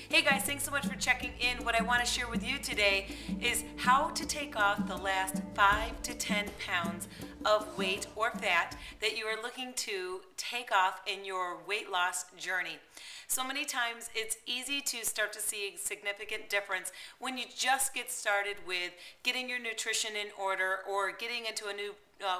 Hey guys, thanks so much for checking in. What I want to share with you today is how to take off the last 5 to 10 pounds of weight or fat that you are looking to take off in your weight loss journey. So many times it's easy to start to see a significant difference when you just get started with getting your nutrition in order or getting into a new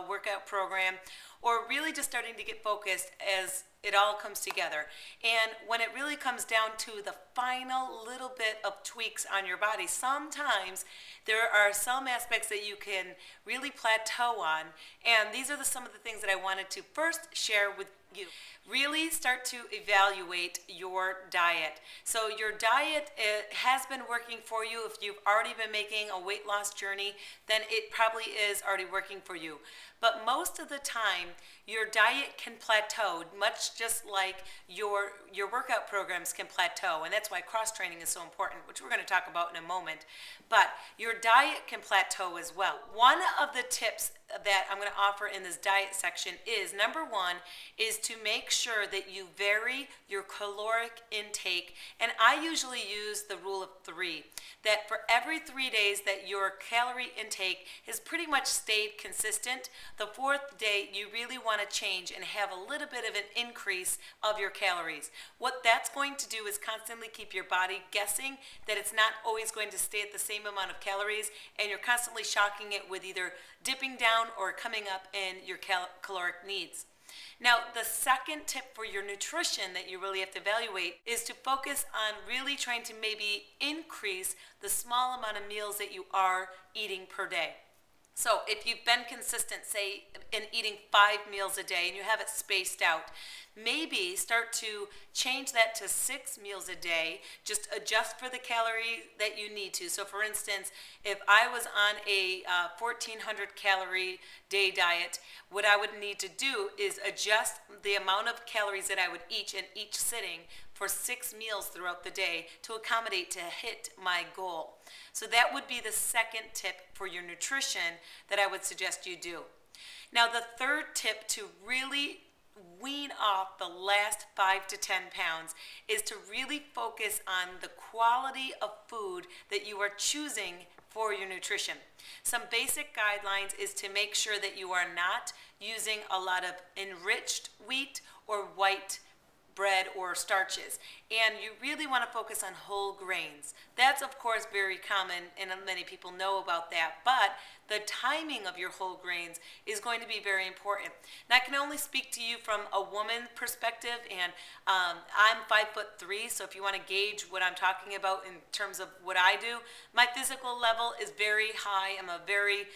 workout program, or really just starting to get focused as it all comes together. And when it really comes down to the final little bit of tweaks on your body, sometimes there are some aspects that you can really plateau on. And these are some of the things that I wanted to first share with you. Really start to evaluate your diet. So your diet has been working for you. If you've already been making a weight loss journey, then it probably is already working for you. But most of the time, your diet can plateau, much just like your workout programs can plateau. And that's why cross-training is so important, which we're going to talk about in a moment. But your diet can plateau as well. One of the tips that I'm going to offer in this diet section is, number one, is to make sure that you vary your caloric intake. And I usually use the rule of 3, that for every 3 days that your calorie intake has pretty much stayed consistent, the 4th day you really want to change and have a little bit of an increase of your calories. What that's going to do is constantly keep your body guessing that it's not always going to stay at the same amount of calories, and you're constantly shocking it with either dipping down or coming up in your caloric needs. Now, the second tip for your nutrition that you really have to evaluate is to focus on really trying to maybe increase the small amount of meals that you are eating per day. So if you've been consistent, say, in eating 5 meals a day and you have it spaced out, maybe start to change that to 6 meals a day. Just adjust for the calories that you need to. So for instance, if I was on a 1,400 calorie day diet, what I would need to do is adjust the amount of calories that I would eat in each sitting for 6 meals throughout the day to accommodate to hit my goal. So that would be the second tip for your nutrition that I would suggest you do. Now, the third tip to really wean off the last 5 to 10 pounds is to really focus on the quality of food that you are choosing for your nutrition. Some basic guidelines is to make sure that you are not using a lot of enriched wheat or white bread or starches, and you really want to focus on whole grains. That's of course very common and many people know about that, but the timing of your whole grains is going to be very important. Now, I can only speak to you from a woman perspective, and I'm 5'3", so if you want to gauge what I'm talking about in terms of what I do, my physical level is very high. I'm a very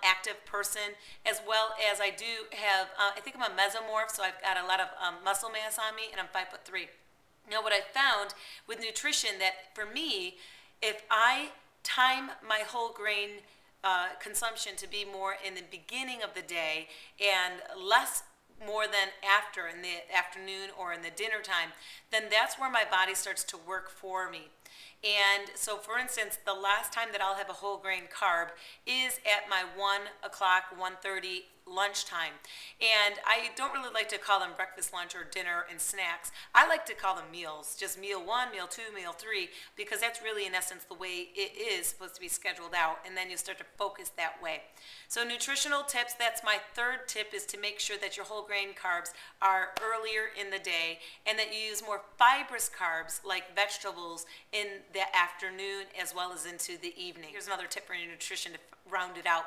active person, as well as I do have, I think I'm a mesomorph, so I've got a lot of muscle mass on me, and I'm 5'3". Now, what I found with nutrition, that for me, if I time my whole grain consumption to be more in the beginning of the day and less more than after, in the afternoon or in the dinner time, then that's where my body starts to work for me. And so, for instance, the last time that I'll have a whole grain carb is at my 1 o'clock, 1:30 lunchtime. And I don't really like to call them breakfast, lunch, or dinner and snacks. I like to call them meals, just meal 1, meal 2, meal 3, because that's really, in essence, the way it is supposed to be scheduled out, and then you start to focus that way. So nutritional tips, that's my third tip, is to make sure that your whole grain carbs are earlier in the day, and that you use more fibrous carbs like vegetables in the afternoon as well as into the evening. Here's another tip for your nutrition to round it out,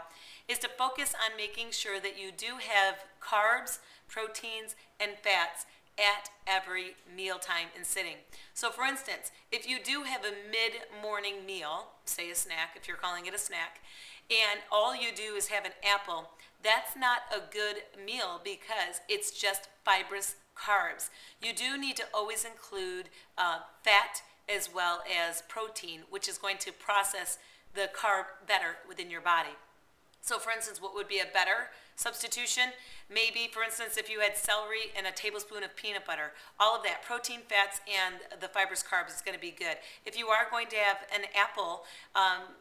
is to focus on making sure that you do have carbs, proteins, and fats at every mealtime and sitting. So for instance, if you do have a mid-morning meal, say a snack, if you're calling it a snack, and all you do is have an apple, that's not a good meal because it's just fibrous carbs. You do need to always include fat as well as protein, which is going to process the carb better within your body. So for instance, what would be a better substitution? Maybe, for instance, if you had celery and a tablespoon of peanut butter, all of that, protein, fats, and the fibrous carbs is going to be good. If you are going to have an apple,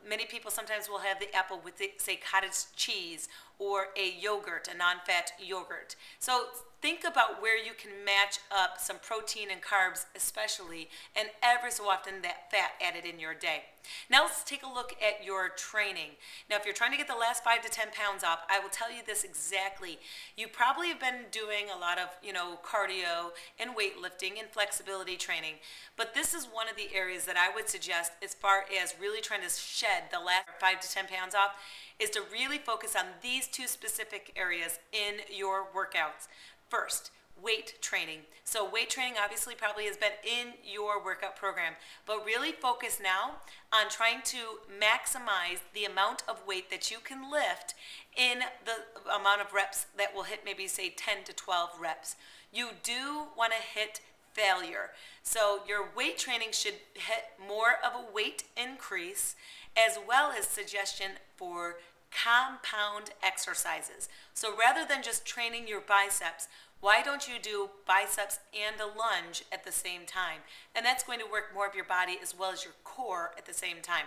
many people sometimes will have the apple with, say, cottage cheese or a yogurt, a non-fat yogurt. So think about where you can match up some protein and carbs especially, and every so often that fat added in your day. Now let's take a look at your training. Now if you're trying to get the last 5 to 10 pounds off, I will tell you this exactly. You probably have been doing a lot of, cardio and weightlifting and flexibility training, but this is one of the areas that I would suggest as far as really trying to shed the last 5 to 10 pounds off is to really focus on these two specific areas in your workouts. First, weight training. So weight training obviously probably has been in your workout program, but really focus now on trying to maximize the amount of weight that you can lift in the amount of reps that will hit, maybe say 10 to 12 reps. You do want to hit failure. So your weight training should hit more of a weight increase as well as suggestion for compound exercises. So rather than just training your biceps, why don't you do biceps and a lunge at the same time? And that's going to work more of your body as well as your core at the same time.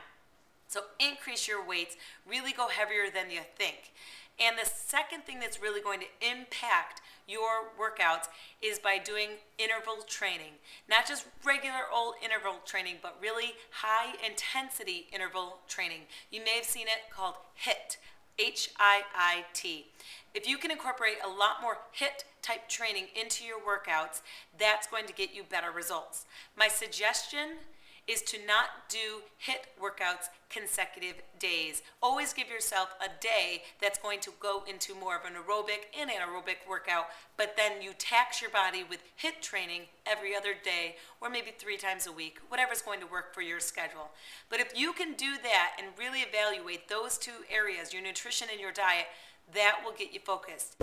So increase your weights, really go heavier than you think. And the second thing that's really going to impact your workouts is by doing interval training. Not just regular old interval training, but really high intensity interval training. You may have seen it called HIIT, H-I-I-T. If you can incorporate a lot more HIIT type training into your workouts, that's going to get you better results. My suggestion is to not do HIIT workouts consecutive days. Always give yourself a day that's going to go into more of an aerobic and anaerobic workout, but then you tax your body with HIIT training every other day or maybe 3 times a week, whatever's going to work for your schedule. But if you can do that and really evaluate those two areas, your nutrition and your diet, that will get you focused.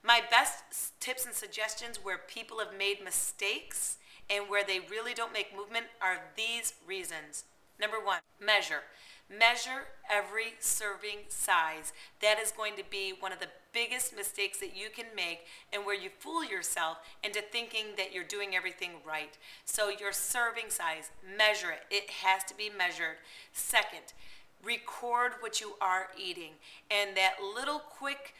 My best tips and suggestions where people have made mistakes and where they really don't make movement are these reasons. Number 1, measure. Measure every serving size. That is going to be one of the biggest mistakes that you can make and where you fool yourself into thinking that you're doing everything right. So your serving size, measure it. It has to be measured. Second, record what you are eating. And that little quick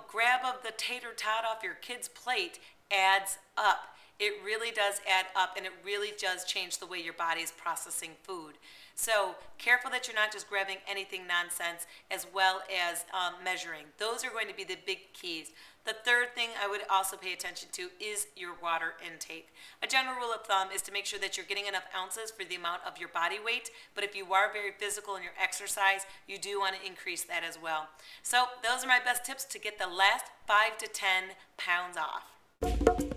grab of the tater tot off your kid's plate adds up. It really does add up, and it really does change the way your body is processing food. So careful that you're not just grabbing anything nonsense, as well as measuring. Those are going to be the big keys. The third thing I would also pay attention to is your water intake. A general rule of thumb is to make sure that you're getting enough ounces for the amount of your body weight, but if you are very physical in your exercise, you do want to increase that as well. So those are my best tips to get the last 5 to 10 pounds off.